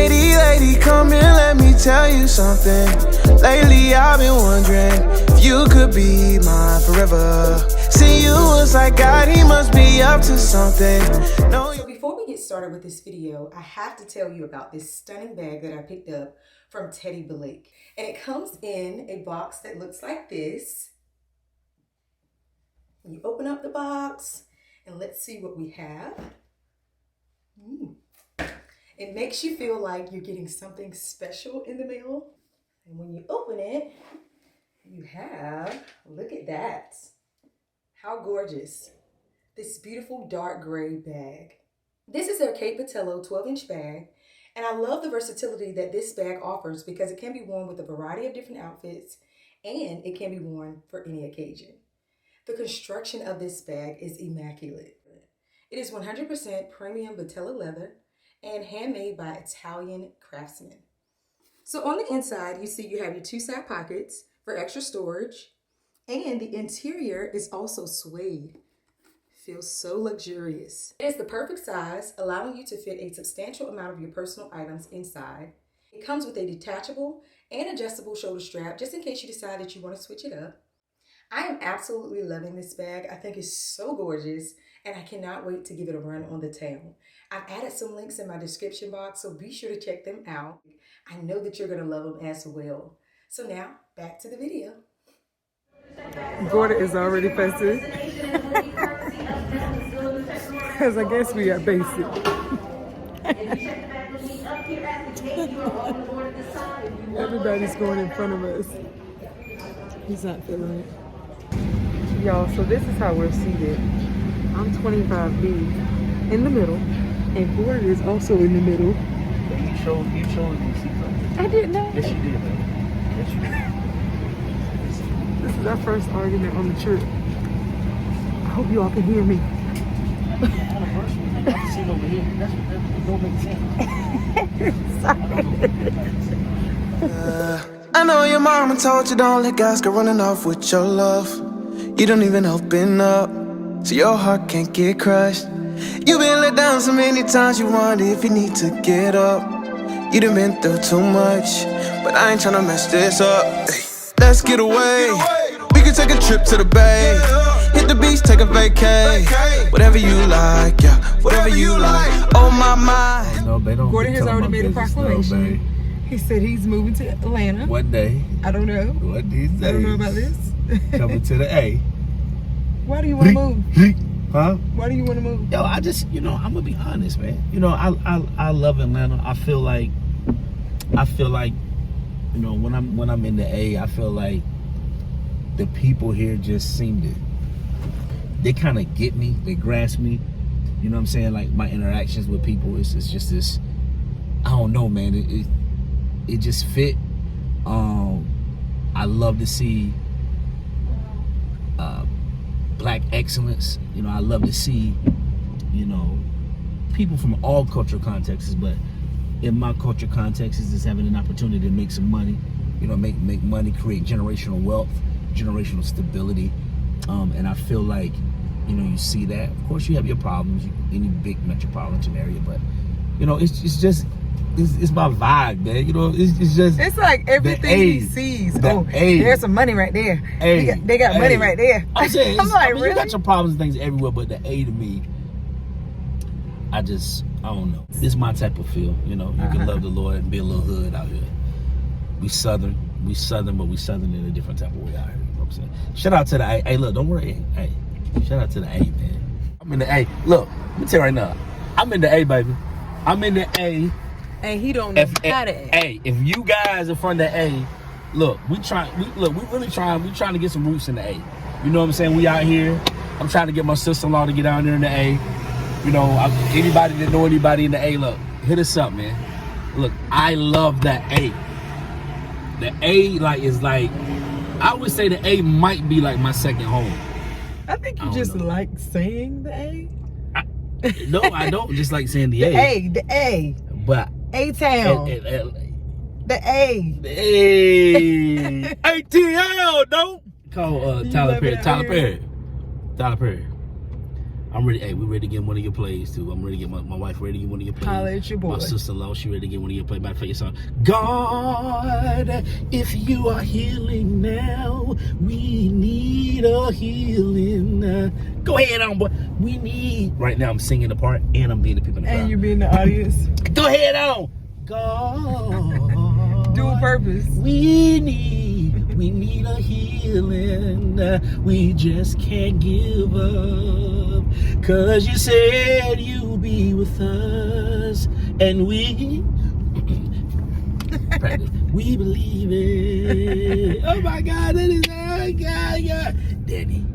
Lady, come and let me tell you something. Lately I've been wondering if you could be mine forever. See, you was like God, he must be up to something. No. So before we get started with this video, I have to tell you about this stunning bag that I picked up from Teddy Blake. And it comes in a box that looks like this. You open up the box and let's see what we have. It makes you feel like you're getting something special in the mail. And when you open it, you have, look at that. How gorgeous. This beautiful dark gray bag. This is their Kate Patello 12-inch bag. And I love the versatility that this bag offers because it can be worn with a variety of different outfits and it can be worn for any occasion. The construction of this bag is immaculate. It is 100% premium Patello leather and handmade by Italian craftsmen. So on the inside, you see you have your two side pockets for extra storage, and the interior is also suede. Feels so luxurious. It is the perfect size, allowing you to fit a substantial amount of your personal items inside. It comes with a detachable and adjustable shoulder strap, just in case you decide that you want to switch it up. I am absolutely loving this bag. I think it's so gorgeous, and I cannot wait to give it a run on the town. I've added some links in my description box, so be sure to check them out. I know that you're gonna love them as well. So now, back to the video. Gorden is already festive. Because I guess we are basic. Everybody's going in front of us. He's not feeling it. Y'all, so this is how we're seated. I'm 25B in the middle, and Gorden is also in the middle. You showed me seats. I didn't know. Yes, you did, man. Yes, you did. This is our first argument on the trip. I hope you all can hear me. I can sit over here. That don't make sense. I know your mama told you don't let guys go running off with your love. You don't even open up, so your heart can't get crushed. You've been let down so many times you wonder if you need to get up. You done been through too much, but I ain't tryna mess this up. Hey, let's get away. We can take a trip to the bay. Hit the beach, take a vacay. Whatever you like, yeah, whatever you like. Oh my mind. No, they don't. Gorden has already made a proclamation. He said he's moving to Atlanta. One day. I don't know. One these days. I don't know about this. Coming to the A. Why do you want to move? Huh? Why do you want to move? Yo, I just, I'm gonna be honest, man. I love Atlanta. I feel like, when I'm in the A, I feel like the people here just seem to, they kind of get me, they grasp me. You know what I'm saying? Like my interactions with people, it's just this, I don't know, man. It just fit. I love to see Black excellence. I love to see, people from all cultural contexts, but in my cultural context is just having an opportunity to make some money, make money, create generational wealth, generational stability. And I feel like, you see that. Of course, you have your problems, any big metropolitan area, but, it's my vibe, man. It's just. It's like everything he sees. There's some money right there. They got money right there. I'm saying, like, really? You got your problems and things everywhere, but the A to me, I don't know. This is my type of feel. You can love the Lord and be a little hood out here. We Southern, but we Southern in a different type of way out here. You know what I'm saying? Shout out to the A. Hey, look, don't worry. Hey, shout out to the A, man. I'm in the A. Look, let me tell you right now. I'm in the A, baby. I'm in the A. And he don't know how to act. Hey, if you guys are from the A, look, we really trying to get some roots in the A. You know what I'm saying? We out here. I'm trying to get my sister-in-law to get down there in the A. Anybody that know anybody in the A, look, hit us up, man. Look, I love that A. The A, is like, I would say the A might be like my second home. I think you just like saying the A. No, I don't just like saying the A. The A. But A-Town. The A. The A. ATL, don't. Call Tyler Perry. I'm ready. Hey, we ready to get one of your plays too. I'm ready to get my wife ready to get one of your plays. Holla at your boy. My sister-in-law, she ready to get one of your plays. Matter of fact, it's on. God, if you are healing now, we need a healing. Go ahead on, boy. We need. Right now, I'm singing the part and I'm being the people in the crowd. And you be in the audience. Go ahead on. God. Dual purpose. We need a healing. We just can't give up. 'Cause you said you'll be with us. And we believe it. Oh my God, that is God. Danny,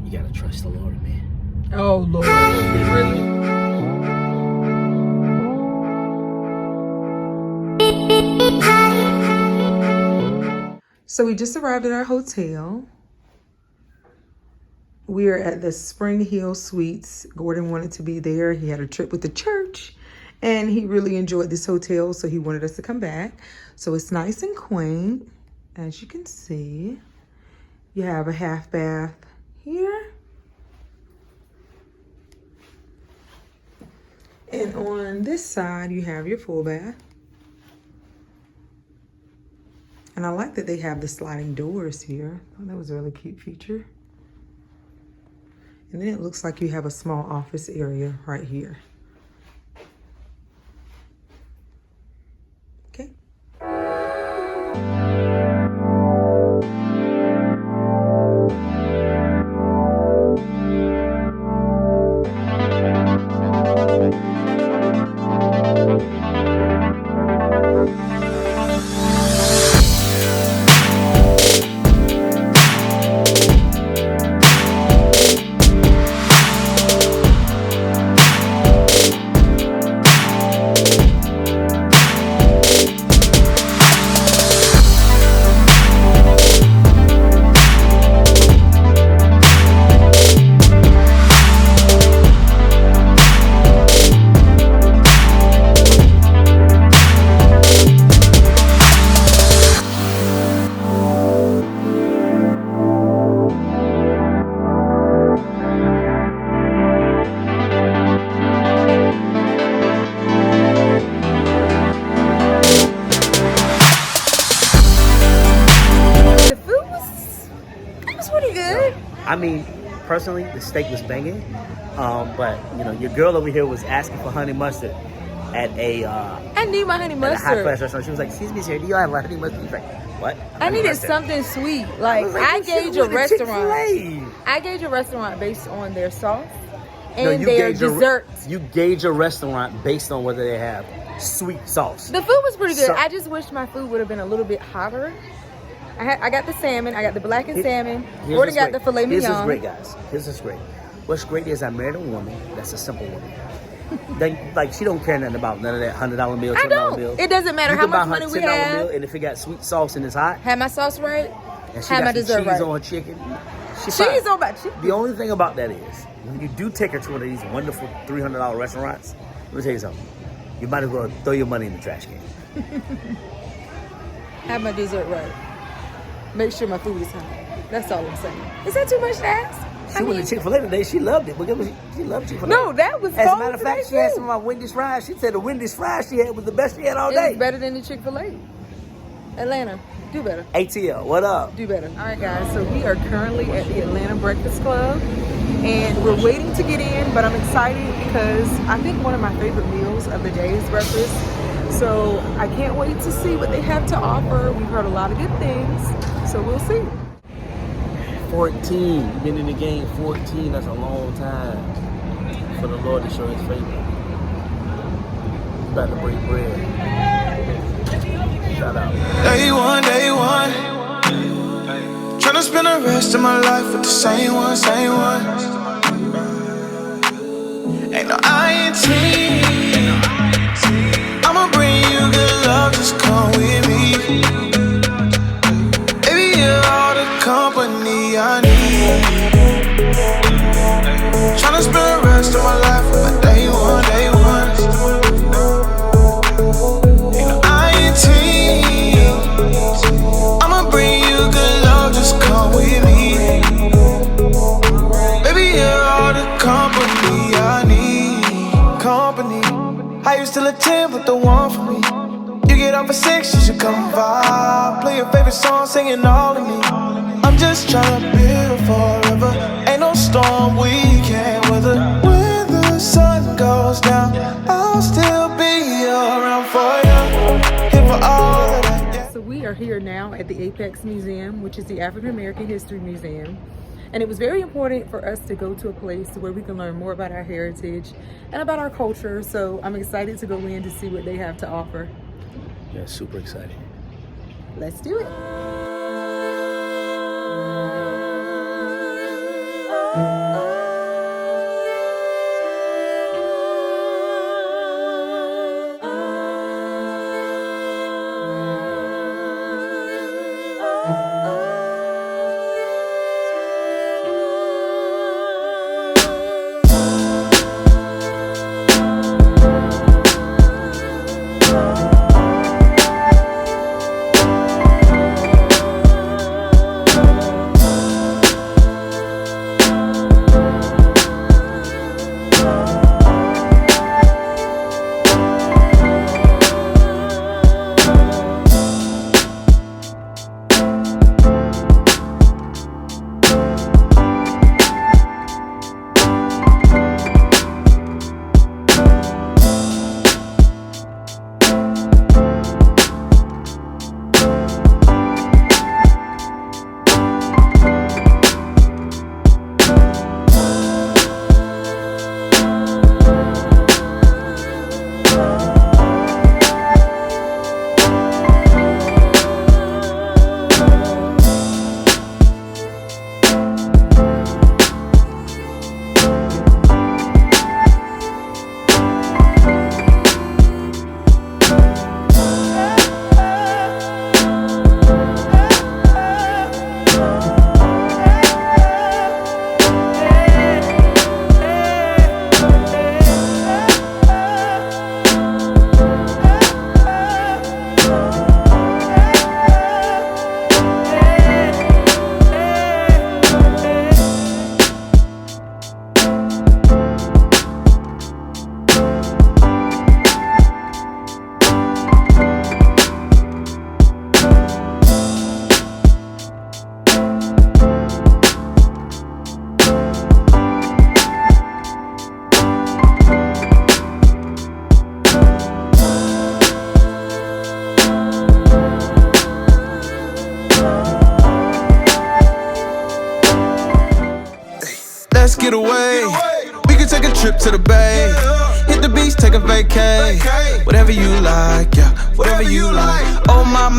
you gotta trust the Lord, man. Oh Lord. Really? So we just arrived at our hotel. We are at the Spring Hill Suites. Gordon wanted to be there. He had a trip with the church and he really enjoyed this hotel, so he wanted us to come back. So it's nice and quaint, as you can see. You have a half bath here. And on this side, you have your full bath. And I like that they have the sliding doors here. Oh, that was a really cute feature. And then it looks like you have a small office area right here. Okay. I mean, personally, the steak was banging, but you know, your girl over here was asking for honey mustard at a I need my honey at a mustard. high class restaurant. She was like, "Excuse me, sir, do you have honey mustard?" He's like, "What?" I Honey needed mustard. something sweet. Like, was like, I "You should've gauge a went to restaurant. Chick-fil-A." I gauge a restaurant based on their sauce and No, you their gauge a- desserts. You gauge a restaurant based on whether they have sweet sauce. The food was pretty good. So- I just wish my food would have been a little bit hotter. I got the salmon. I got the blackened salmon. Here's Gordon what's got great. the filet Here's what's mignon. great, guys. Here's what's great. What's great is I married a woman that's a simple woman. Like, she don't care nothing about none of that $100 meal, I $10 don't. meal. It doesn't matter You how can buy much money her we $10 have. meal, and if it got sweet sauce and it's hot, Had my sauce right. and she Had my got some dessert cheese right. on her chicken, she's Cheese fine. on my chicken. The only thing about that is, when you do take her to one of these wonderful $300 restaurants, let me tell you something. You might as well throw your money in the trash can. Have my dessert right. Make sure my food is hot. That's all I'm saying. Is that too much to ask? She went to Chick-fil-A today. She loved it. She loved Chick-fil-A. No, that was As a cold matter of fact, today, she had too. some of my Wendy's fries. She said the Wendy's fries she had was the best she had all It day. was better than the Chick-fil-A. Atlanta, do better. ATL, what up? Do better. All right, guys. So we are currently at the Atlanta Breakfast Club, and we're waiting to get in. But I'm excited because I think one of my favorite meals of the day is breakfast. So I can't wait to see what they have to offer. We've heard a lot of good things, so we'll see. 14. Been in the game 14. That's a long time for the Lord to show his favor. About to break bread. Shout out. Day one, tryna spend the rest of my life with the same one. Ain't no INT. I'ma bring you good love, just come with me. Baby, you're all the company I need. Tryna spend the rest of my life with my day one. Ain't no INT. I'ma bring you good love, just come with me. Baby, you're all the company still a 10, but the one for me. You get off a 6, you should come vibe. Play your favorite song, singing all of me. I'm just trying to build forever. Ain't no storm we can't weather. When the sun goes down, I'll still be around for you. Here for all of that. Yeah. So we are here now at the Apex Museum, which is the African American History Museum. And it was very important for us to go to a place where we can learn more about our heritage and about our culture. So I'm excited to go in to see what they have to offer. Yeah, super exciting. Let's do it. Let's get away. We can take a trip to the bay. Hit the beach, take a vacay. Whatever you like, yeah, whatever you like. Oh my,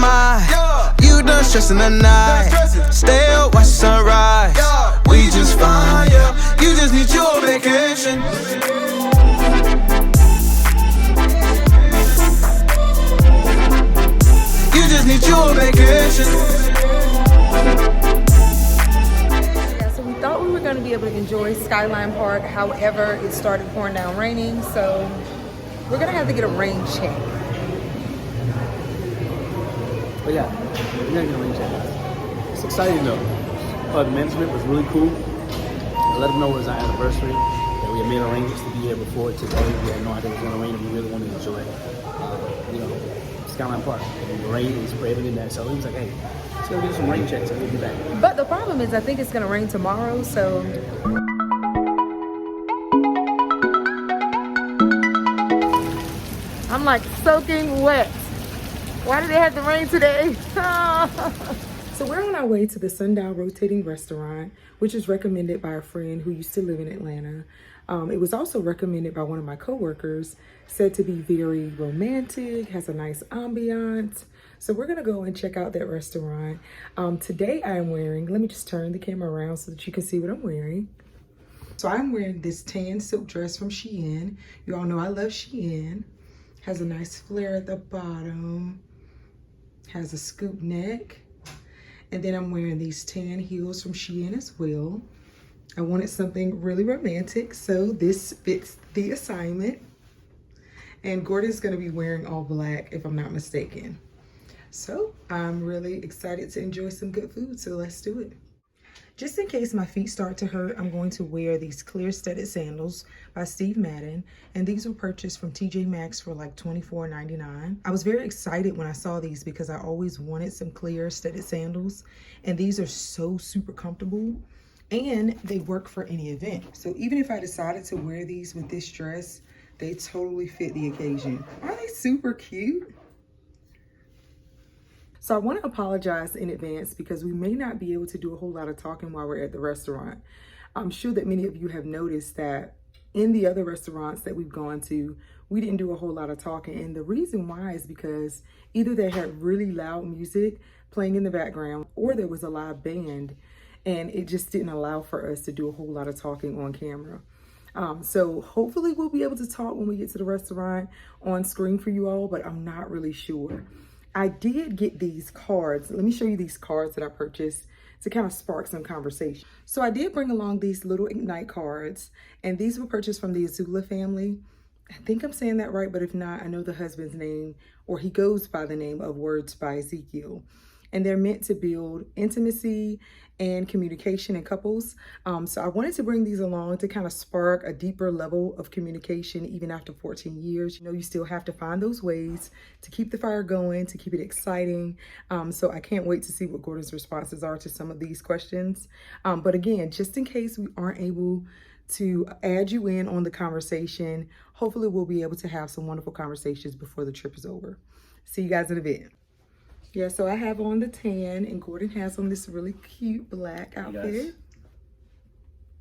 you done stressing the night. Stay up, watch the sunrise. We just fine, yeah. You just need your vacation. You just need your vacation. Thought we were going to be able to enjoy Skyline Park. However, it started pouring down raining, so we're going to have to get a rain check. But yeah, we're gonna get a rain check. It's exciting though. The management was really cool. I let them know it was our anniversary, that we had made arrangements to be here before today. We had no idea it was going to rain, and we really wanted to enjoy Skyline Park. And the rain is prohibited that, so he was like, hey, let's go get some rain checks and we'll be back. But the problem is I think it's going to rain tomorrow, so... I'm like soaking wet. Why did it have to rain today? So we're on our way to the Sundial Rotating Restaurant, which is recommended by a friend who used to live in Atlanta. It was also recommended by one of my coworkers, said to be very romantic, has a nice ambiance. So we're gonna go and check out that restaurant. Today I am wearing, let me just turn the camera around so that you can see what I'm wearing. So I'm wearing this tan silk dress from Shein. You all know I love Shein. Has a nice flare at the bottom. Has a scoop neck. And then I'm wearing these tan heels from Shein as well. I wanted something really romantic, so this fits the assignment. And Gordon's gonna be wearing all black, if I'm not mistaken. So I'm really excited to enjoy some good food, so let's do it. Just in case my feet start to hurt, I'm going to wear these clear studded sandals by Steve Madden. And these were purchased from TJ Maxx for like $24.99. I was very excited when I saw these because I always wanted some clear studded sandals. And these are so super comfortable. And they work for any event. So even if I decided to wear these with this dress, they totally fit the occasion. Aren't they super cute? So I want to apologize in advance because we may not be able to do a whole lot of talking while we're at the restaurant. I'm sure that many of you have noticed that in the other restaurants that we've gone to, we didn't do a whole lot of talking. And the reason why is because either they had really loud music playing in the background or there was a live band and it just didn't allow for us to do a whole lot of talking on camera. So hopefully we'll be able to talk when we get to the restaurant on screen for you all, but I'm not really sure. I did get these cards. Let me show you these cards that I purchased to kind of spark some conversation. So I did bring along these little Ignite cards, and these were purchased from the Azula family. I think I'm saying that right, but if not, I know the husband's name, or he goes by the name of Words by Ezekiel. And they're meant to build intimacy and communication in couples. So I wanted to bring these along to kind of spark a deeper level of communication even after 14 years. You know, you still have to find those ways to keep the fire going, to keep it exciting. So I can't wait to see what Gordon's responses are to some of these questions. But again, just in case we aren't able to add you in on the conversation, hopefully we'll be able to have some wonderful conversations before the trip is over. See you guys in a bit. Yeah, so I have on the tan and Gordon has on this really cute black outfit. Yes.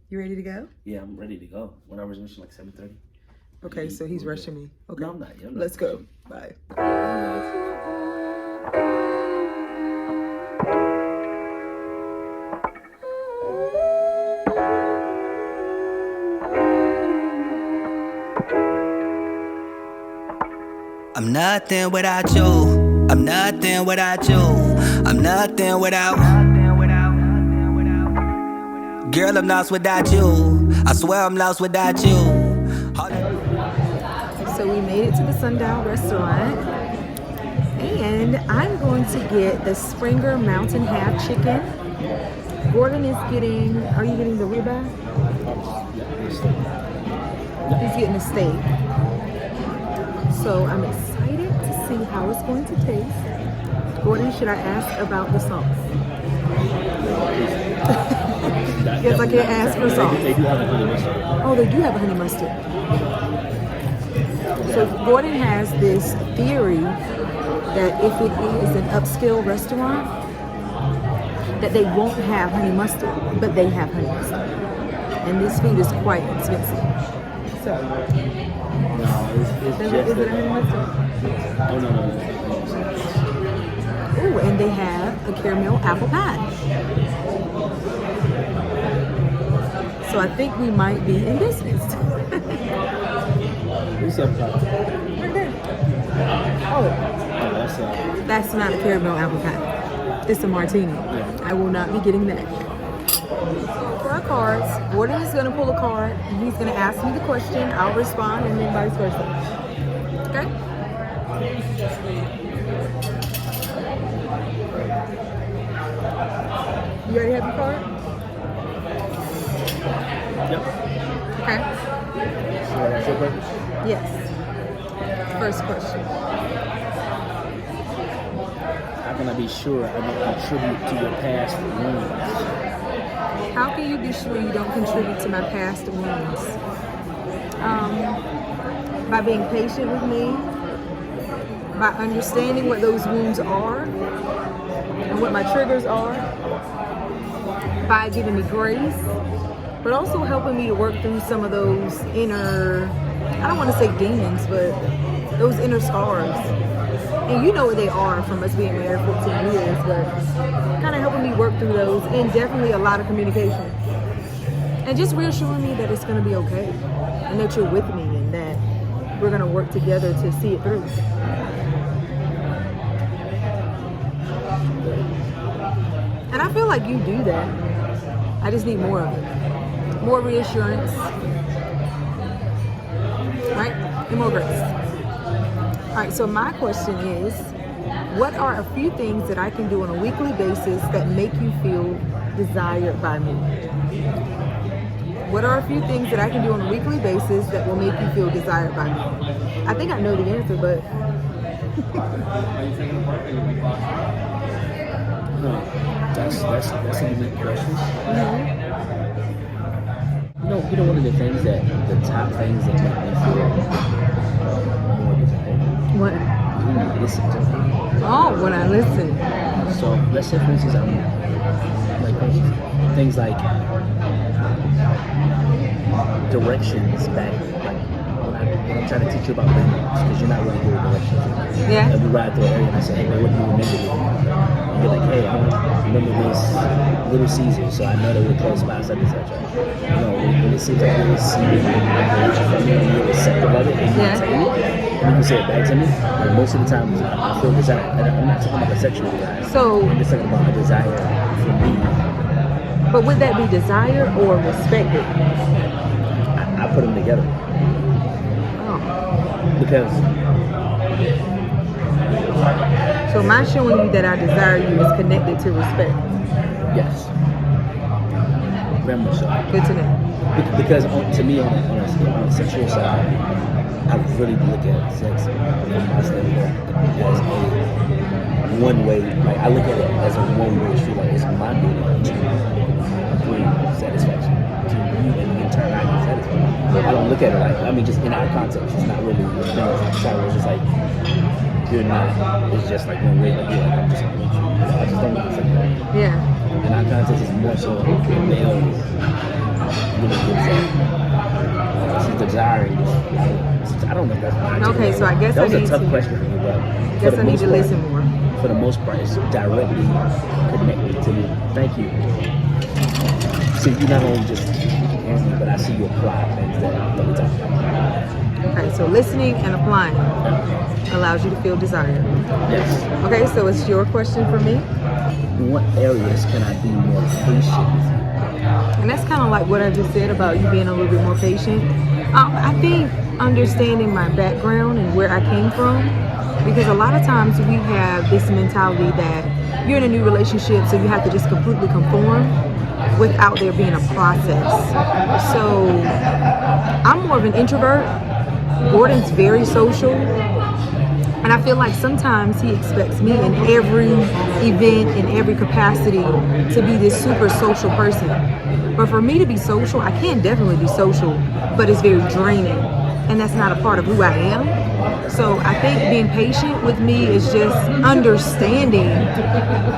You ready to go? Yeah, I'm ready to go. What hour is it? Like 7:30? Okay, so he's rushing me. Okay. No, I'm not. I'm not. Let's go. Bye. I'm nothing without you. I'm nothing without you. I'm nothing without. Girl, I'm lost without you. I swear I'm lost without you. So we made it to the Sundial restaurant. And I'm going to get the Springer Mountain Half Chicken. Gordon is getting, are you getting the ribeye? He's getting a steak. So I'm excited to see how it's going to taste. Gordon, should I ask about the sauce? Yes, I can't ask for sauce. They do have a honey mustard. Oh, they do have a honey mustard. So Gordon has this theory that if it is an upscale restaurant, that they won't have honey mustard, but they have honey mustard. And this food is quite expensive. So, No, it's is just it a honey mustard? Oh, no. Oh, and they have a caramel apple pie. So I think we might be in business. What's up, Pop? Oh, that's not a caramel apple pie. It's a martini. I will not be getting that. For our cards, Gordon is going to pull a card and he's going to ask me the question. I'll respond and then vice versa. Okay? You already have your card? Yep. Okay. So that's your purpose? Yes. First question. How can I be sure I don't contribute to your past wounds? How can you be sure you don't contribute to my past wounds? By being patient with me, by understanding what those wounds are and what my triggers are, by giving me grace, but also helping me to work through some of those inner, I don't want to say demons, but those inner scars. And you know what they are from us being married 14 years, but kind of helping me work through those, and definitely a lot of communication. And just reassuring me that it's going to be okay, and that you're with me, and that we're going to work together to see it through. And I feel like you do that. I just need more of it. More reassurance. Right? And more grace. All right, so my question is, what are a few things that I can do on a weekly basis that make you feel desired by me? What are a few things that I can do on a weekly basis that will make you feel desired by me? I think I know the answer, but No, that's a unique question. You know, one of the things the top things that make me feel more desired. what? When you listen to me. Oh, when I listen. So let's say, for instance, I'm like things like directions back, like when I'm trying to teach you about landmarks, because you're not really good at directions. Yeah. And we ride through an area and I say, hey, man, what do you remember? And you're like, hey, I remember this Little Caesar, so I know that we're close by, such and such. You know, when it seems like you're receiving information from me and you're receptive of it, and you tell me, and you can say it back to me, and most of the time I feel desire. And I'm not talking about a sexual desire. So, I'm just talking about a desire for me. but would that be desire or respected? I put them together. Oh. Because So my showing you that I desire you is connected to respect. yes, very much so. Good to know. Because to me, on the sexual side, I really look at sex from my standpoint as a one-way. Like I look at it as a one-way street. Like it's my duty to bring satisfaction to you, and in turn, I get satisfied. I don't look at it like, I mean, just in our context. It's not really it's just like you're not. It's just like one way. Like you're like, I'm just gonna meet you. I just don't look at it like that. Yeah. In our context, it's more so male really gives that. She's desiring. I don't know if that's my Okay, so I guess that I was need a tough to- question for me, but Guess I need to listen more. For the most part, it's directly connected to me. Thank you. So you not only just hear me, but I see you apply things that we talk about. Okay, so listening and applying allows you to feel desired. Yes. Okay, so it's your question for me. In what areas can I be more patient with you? And that's kind of like what I just said about you being a little bit more patient. I think understanding my background and where I came from, because a lot of times we have this mentality that you're in a new relationship, so you have to just completely conform without there being a process. So I'm more of an introvert. Gordon's very social. And I feel like sometimes he expects me in every event, in every capacity, to be this super social person. But for me to be social, I can definitely be social, but it's very draining. And that's not a part of who I am. So I think being patient with me is just understanding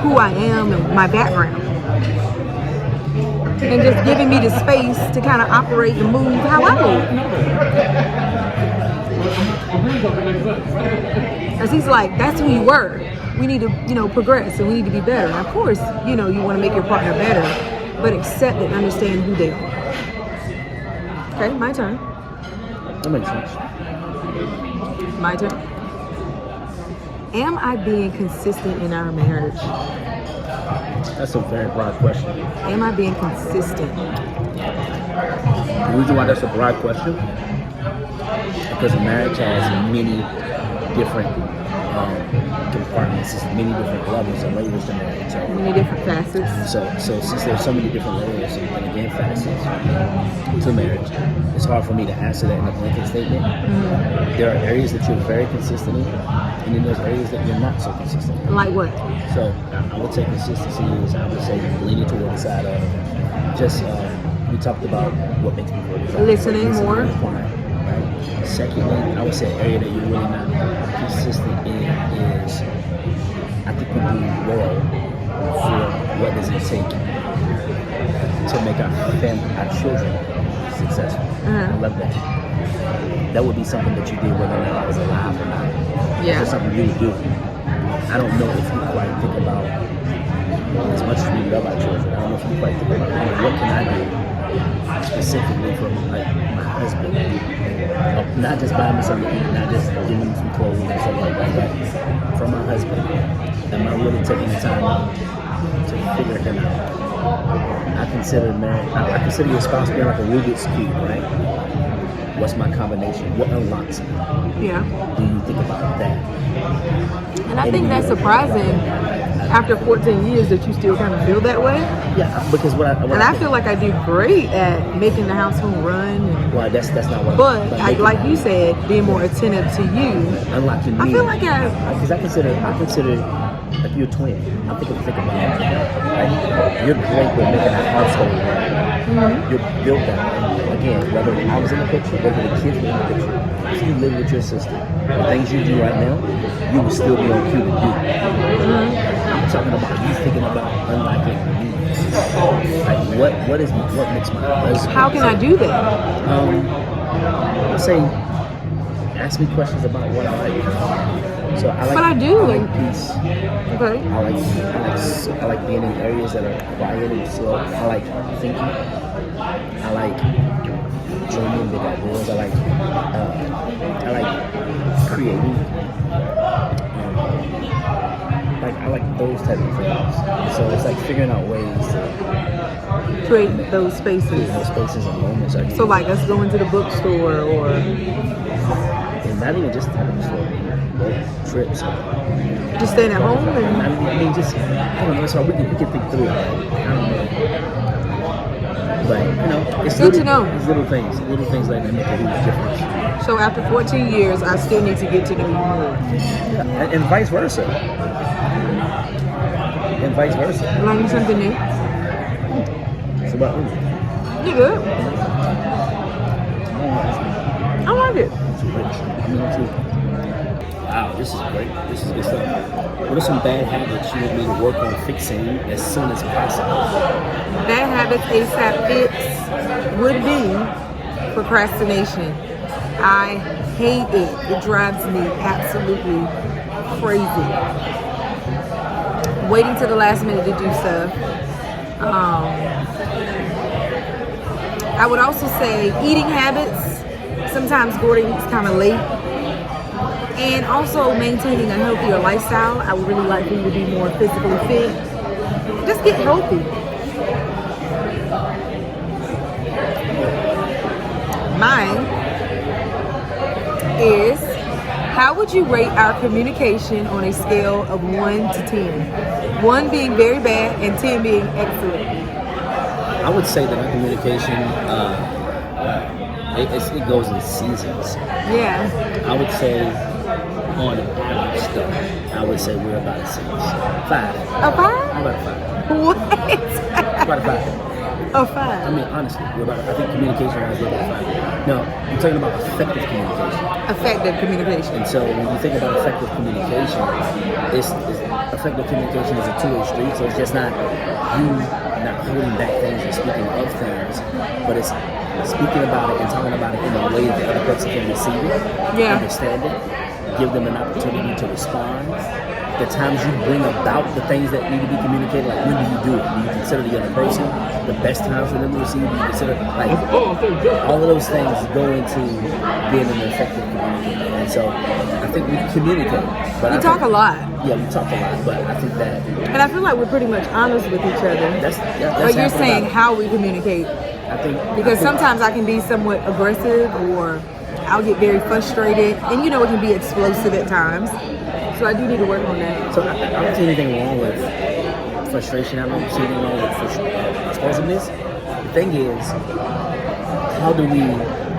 who I am and my background. And just giving me the space to kind of operate and move how I move. Because he's like, that's who you were. We need to, progress and we need to be better. And of course, you want to make your partner better, but accept and understand who they are. Okay, my turn. That makes sense. My turn. Am I being consistent in our marriage? That's a very broad question. Am I being consistent? The reason why that's a broad question because a marriage has many different compartments, many different levels and layers to marriage. So, Many different facets. so since there's so many different layers and again facets to marriage, it's hard for me to answer that in a blanket statement. Mm-hmm. There are areas that you're very consistent in, and then there's areas that you're not so consistent in. Like what? So I would say consistency is, I would say, leaning toward the side of just, we talked about what makes me feel desired. Listening more. and applying, right? Secondly, I would say an area that you're really not consistent in is, I think we do well for what does it take to make our children successful. I love that. That would be something that you did whether or not I was alive or not. Yeah. It's something you would do. I don't know if you quite think about, as much as we love our children, I don't know if you quite think about, what can I do specifically for my husband? Not just buying me something to eat, not just giving me some clothes and stuff like that, but for my husband, am I really taking the time to figure him out? I consider your spouse being like a Rubik's Cube, right? What's my combination? What unlocks me? Yeah. Do you think about that? And I think that's surprising. I after 14 years that you still kind of feel that way. Yeah, because what I feel like I do great at making the household run. And, well, that's not what. but like you said, being more attentive to you. Unlocking me. I feel like because I consider like you're a twin. I'm thinking about it. Right? You're great with making a household run. Mm-hmm. You're built that way. Again, whether I was in the picture, whether the kids were in the picture, if you live with your sister, the things you do right now, you will still be on cue to do. I'm talking about you thinking about unlocking me. Like what makes my husband? How can I do that? Let's say, ask me questions about what I like. So I like. But I do. I like peace. Okay. I like being in areas that are quiet and slow. I like thinking. I like dreaming big ideas. I like creating. I like those type of things. So it's like figuring out ways to Create those spaces. those spaces and moments. So like us going to the bookstore or and not even just the bookstore, trips. just staying at home and I mean, just I don't know. So we can think through it. Right? I don't know. But it's good to know. It's little things like that make a huge difference. so after 14 years, I still need to get to know you more. Yeah, and vice versa. Learning something new. It's about you. You good? I like it. Wow, this is great. This is good stuff. What are some bad habits you want me to work on fixing as soon as possible? Bad habits ASAP fix would be procrastination. I hate it. It drives me absolutely crazy. Waiting till the last minute to do stuff. I would also say eating habits. Sometimes Gorden eats kind of late. And also maintaining a healthier lifestyle. I would really like for you to be more physically fit. Just get healthy. Mine is, how would you rate our communication on a scale of 1 to 10? 1 being very bad and 10 being excellent. I would say that our communication, it goes in seasons. Yeah. I would say on average though, I would say we're about a 6. 5. A 5? About a 5. What? About a 5. A 5. I mean, honestly, I think communication-wise, we're about a 5. No, I'm talking about effective communication. Effective communication. And so when you think about effective communication, effective communication is a two-way street. So it's just not you not holding back things and speaking of things, but it's speaking about it and talking about it in a way that the other person can receive it, understand it, give them an opportunity to respond. The times you bring about the things that need to be communicated, like when do you do it? Do you consider the other person the best time for them to receive? Do you consider, like, all of those things go into being an effective communicator. And so I think we communicate. But We talk a lot. Yeah, we talk a lot, but I think that... And I feel like we're pretty much honest with each other. But you're saying how we communicate. Because sometimes I can be somewhat aggressive or I'll get very frustrated. And it can be explosive at times. So I do need to work on that. So I don't see anything wrong with frustration. I don't see anything wrong with explosiveness. The thing is, how do we,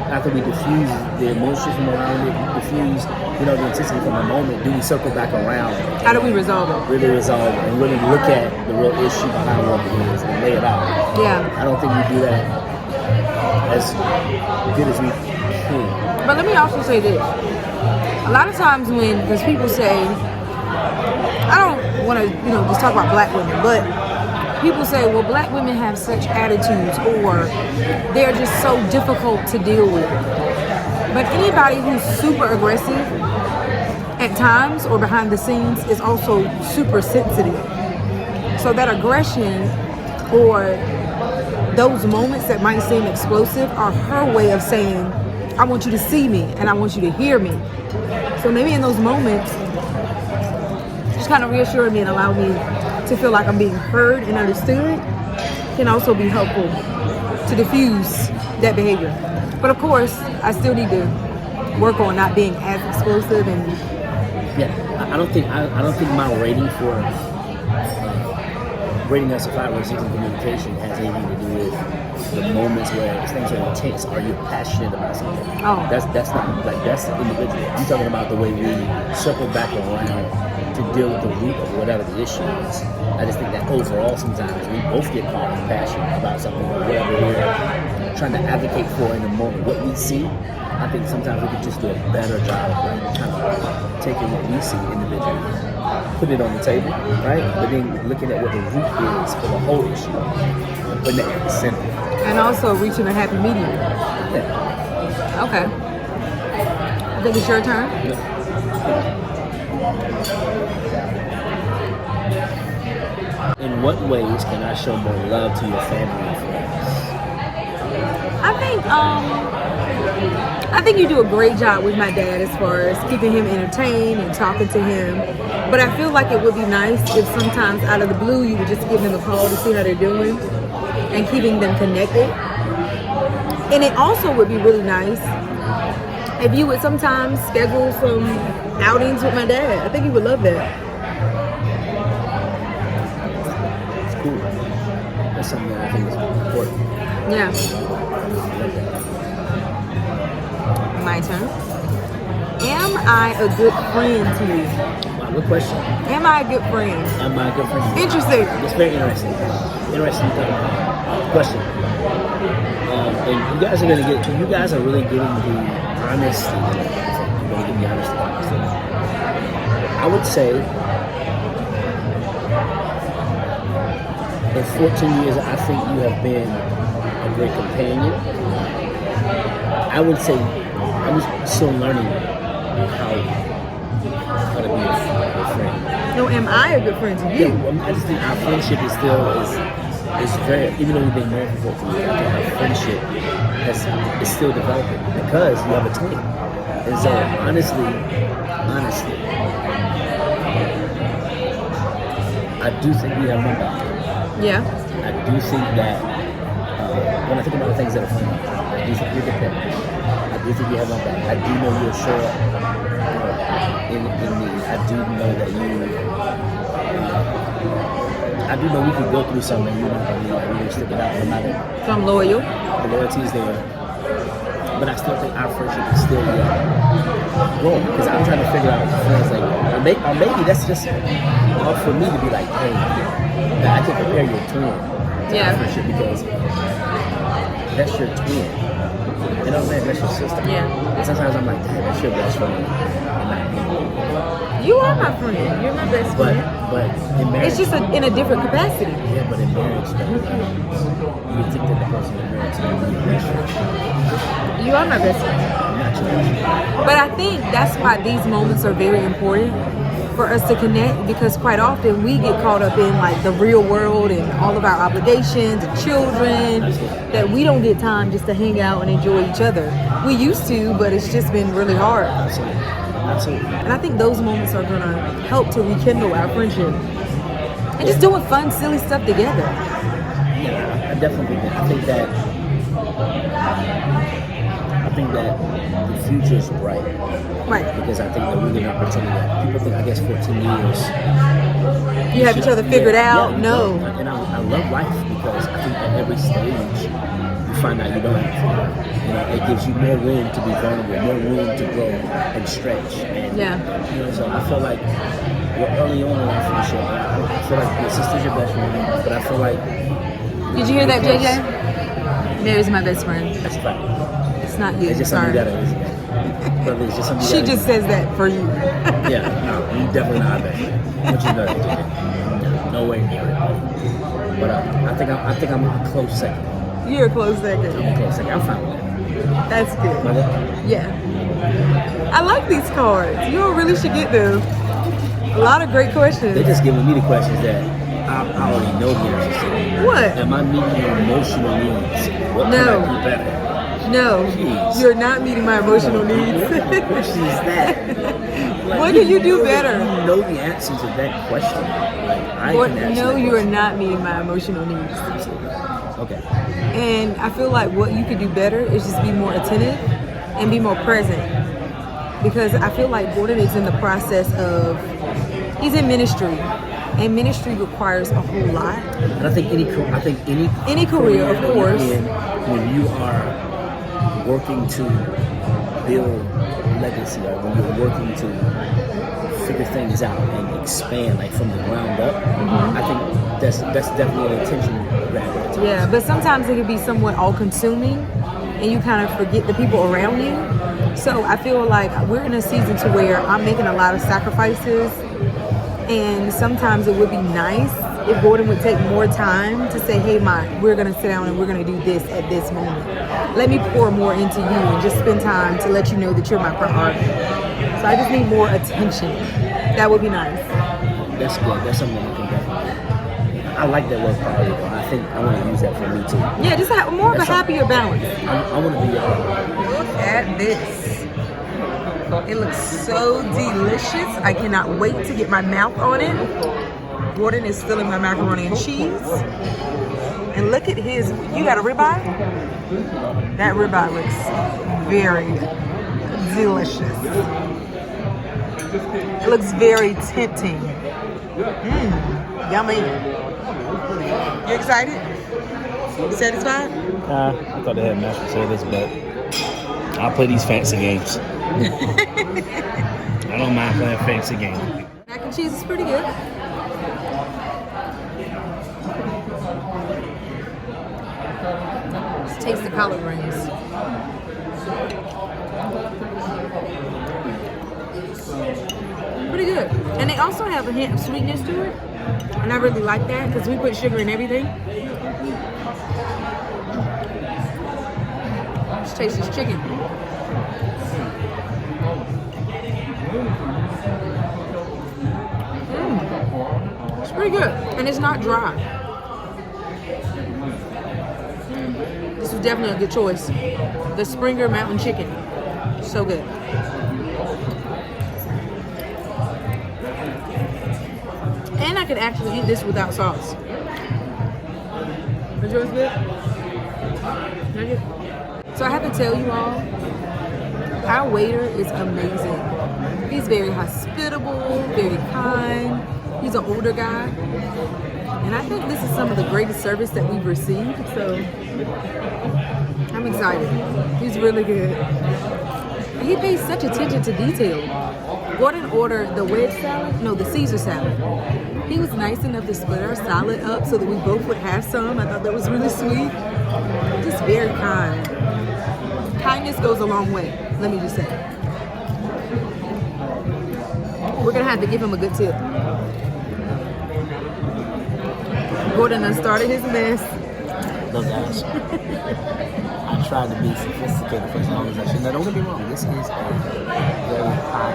after we diffuse the emotions from around it, diffuse, the intensity from the moment, do we circle back around? How do we resolve it? Really resolve it and really look at the real issue behind what it is and lay it out. Yeah. I don't think we do that as good as we can. But let me also say this. A lot of times because people say, I don't want to, just talk about black women, but people say, well, black women have such attitudes or they're just so difficult to deal with. But anybody who's super aggressive at times or behind the scenes is also super sensitive. So that aggression or those moments that might seem explosive are her way of saying, I want you to see me and I want you to hear me. So maybe in those moments, just kind of reassure me and allow me to feel like I'm being heard and understood can also be helpful to diffuse that behavior. But of course, I still need to work on not being as explosive and I don't think my rating for rating us a 5 or a 6 in communication has anything to do with the moments where things are intense. Are you passionate about something? Oh. That's not like that's individual. I'm talking about the way we circle back around to deal with the root of whatever the issue is. I just think that overall sometimes we both get caught in passion about something or whatever we're trying to advocate for in the moment. What we see, I think sometimes we could just do a better job of like kind of taking what we see individually, put it on the table, right? But then looking at what the root is for the whole issue and putting it at the center. And also reaching a happy medium. Yeah. Okay. I think it's your turn. In what ways can I show more love to your family and friends? I think you do a great job with my dad as far as keeping him entertained and talking to him. But I feel like it would be nice if sometimes out of the blue you would just give them a call to see how they're doing and keeping them connected. And it also would be really nice if you would sometimes schedule some outings with my dad. I think he would love that. It's cool. That's something that I think is important. Yeah. My turn. Am I a good friend to you? Wow, good question. Am I a good friend? Am I a good friend? Interesting. It's very interesting. Interesting question. And you guys are really getting the honesty. You're going to give me honesty. I would say in 14 years, I think you have been a great companion. I would say I'm still learning how to be a friend. No, am I a good friend to you? Yeah, I just think our friendship is very, even though we've been married for 14 years, I think our friendship is still developing because you have a twin. And so honestly, I do think we have one back. Yeah. I do think that when I think about the things that are funny, I do think you're dependent. I do think you have my back. I do know you'll show up in need. I do know that I do know we could go through something and you're not going to be like, we're going to stick it out no matter. So I'm loyal. The loyalty is there. But I still think our friendship is still growing. Because I'm trying to figure out friends like, or maybe that's just all for me to be like, hey, I can compare your twin to our friendship because that's your twin. You know what I'm saying? That's your sister. Yeah. And sometimes I'm like, damn, that's your best friend. And not me. You are my friend. You're my best friend. But in marriage, It's just in a different capacity. yeah, but in marriage, though, you think that the person in marriage is going to be your best friend. You are my best friend. Not your best friend. But I think that's why these moments are very important for us to connect, because quite often we get caught up in like the real world and all of our obligations and children that we don't get time just to hang out and enjoy each other. We used to, but it's just been really hard. Absolutely. And I think those moments are gonna help to rekindle our friendship. And just doing fun, silly stuff together. Yeah, I definitely think that. I think that the future is bright. Right. Because I think that we're going to opportunity that people think, I guess, 14 years. You have each other figured out? Yeah, no. And I love life because I think at every stage you find out you don't have to figure it out. You know, it gives you more room to be vulnerable, more room to grow and stretch. And, Yeah. You know, so I feel like we're early on in our friendship. I feel like your sister's your best friend, but I feel like. Did you hear that, JJ? Mary's my best friend. That's a fact. It's not you. It's just Sorry. something you gotta. Brother, it's just something you She gotta just says that for you. Yeah, no, you definitely not that. But you know that. No way near it. But I think I'm a close second. You're a close second. I'm a close second. I'm fine with that. That's good. But Yeah. I like these cards. You all really should get them. A lot of great questions. they're just giving me the questions that I already know the answers to. What? Am I meeting your emotional needs? What can I do better? No, Jeez. you're not meeting my emotional needs. What question is that? Like, What do you do better? You know the answer to that question. Like, But can answer no, that you are question. not meeting my emotional needs. Okay. And I feel like what you could do better is just be more attentive and be more present. Because I feel like Gorden is in the process of, he's in ministry. And ministry requires a whole lot. And I think any career, of course, when you are working to build legacy, or when you're working to figure things out and expand like from the ground up, I think that's definitely an intention grab. Yeah, but sometimes it can be somewhat all-consuming, and you kind of forget the people around you. So I feel like we're in a season to where I'm making a lot of sacrifices, and sometimes it would be nice if Gorden would take more time to say, hey, we're going to sit down and we're going to do this at this moment. Let me pour more into you and just spend time to let you know that you're my priority. So I just need more attention. That would be nice. That's good. That's something I can definitely. I like that word priority. I think I want to use that for me too. Yeah, just have more of a happier balance. I want to be. Look at this. It looks so delicious. I cannot wait to get my mouth on it. Gorden is still in my macaroni and cheese. And look at his, you got a ribeye? That ribeye looks very delicious. It looks very tempting. Yummy. You excited? Satisfied? I thought they had mashed potatoes, but I'll play these fancy games. I don't mind playing fancy games. Mac and cheese is pretty good. Let's taste the collard greens. Pretty good. And they also have a hint of sweetness to it. And I really like that because we put sugar in everything. Let's taste this chicken. It's pretty good. And it's not dry. This is definitely a good choice. The Springer Mountain Chicken. So good. And I could actually eat this without sauce. Is yours good? So I have to tell you all, our waiter is amazing. He's very hospitable, very kind. He's an older guy. And I think this is some of the greatest service that we've received. So I'm excited. He's really good. And he pays such attention to detail. Gorden ordered the wedge salad, no, the Caesar salad. He was nice enough to split our salad up so that we both would have some. I thought that was really sweet. Just very kind. Kindness goes a long way, let me just say. We're gonna have to give him a good tip. Gorden done started his mess. Look, guys, I tried to be sophisticated for as long as I should. Now, don't get me wrong, this is a very high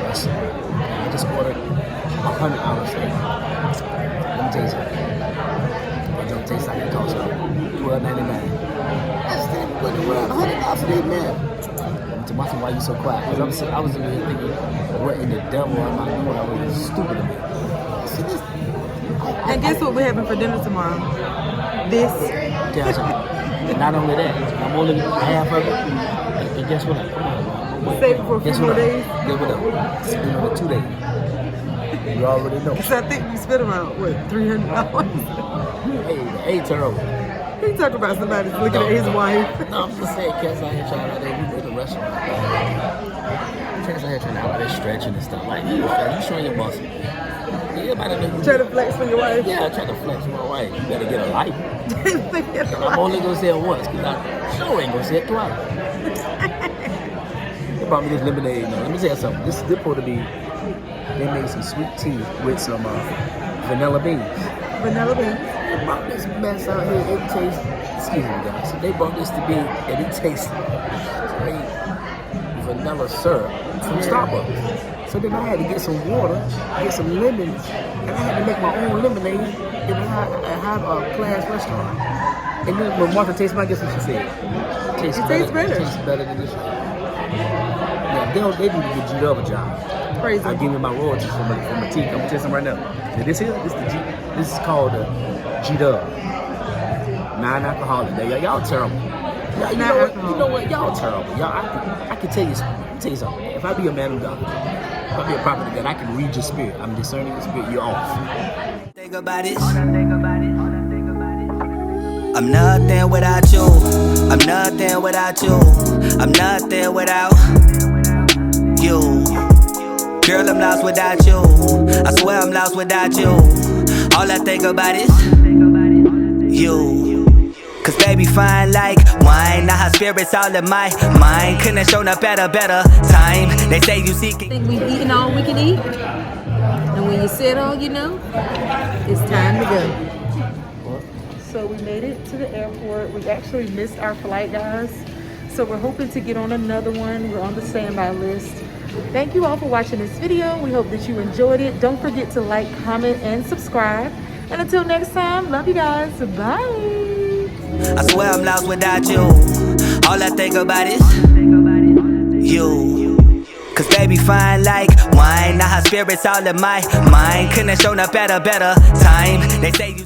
restaurant. I just ordered $100 steak. Let me tell you something. It don't taste like it costs $12.99. That's the world. $100 steak, man. To myself, why you so quiet? Because I was in here thinking, what in the devil am I doing? I was stupid of me. See this? And guess what we're having for dinner tomorrow? This. Not only that, I'm only half of it. And guess what? Come on, man. Save it for a few more days. Guess what? Spend it for 2 days. You already know. So I think we spent about, what, $300? Hey, terrible. He talking about somebody looking at his wife. No, I'm just saying, cats out here trying to, we made a restaurant. Cats out here trying to out there stretching and stuff. Like, you showing your muscle. Try to flex for your wife? Yeah, I try to flex for my wife. You better get a life. I'm only going to say it once, because I sure ain't going to say it twice. They brought me this lemonade. Now, let me tell you something. This is supposed to be, they made some sweet tea with some vanilla beans. Vanilla beans? They brought this mess out here. It tastes, excuse me guys, they brought this to be, and it tastes straight vanilla syrup from Starbucks. So then I had to get some water, get some lemons, and I had to make my own lemonade in a high-class restaurant. And then when Martha tastes mine, guess what she said? It tastes better than this. Yeah, they need to get G-Dub a job. Crazy. I give me my royalties from my tea. I'm gonna tell you something right now. Now this is called G-Dub. Non-alcoholic. Y'all terrible. You know what? Y'all terrible. Y'all, I can tell you something. If I be a man of God, about to be a prophet again. I can read your spirit. I'm discerning your spirit. You're off. Think about it. I'm nothing without you. I'm nothing without you. I'm nothing without you. Girl, I'm lost without you. I swear I'm lost without you. All I think about is you. Cause baby fine like wine. Now her spirit's all in my mind. Couldn't have shown up at a better time. They say you seek. I think we've eaten all we can eat. And when you settle, you know, it's time to go. So we made it to the airport. We actually missed our flight, guys. So we're hoping to get on another one. We're on the standby list. Thank you all for watching this video. We hope that you enjoyed it. Don't forget to like, comment, and subscribe. And until next time, love you guys. Bye. I swear I'm lost without you. All I think about is you. Cause baby fine like wine. Now her spirit's all in my mind. Couldn't have shown up at a better time. They say you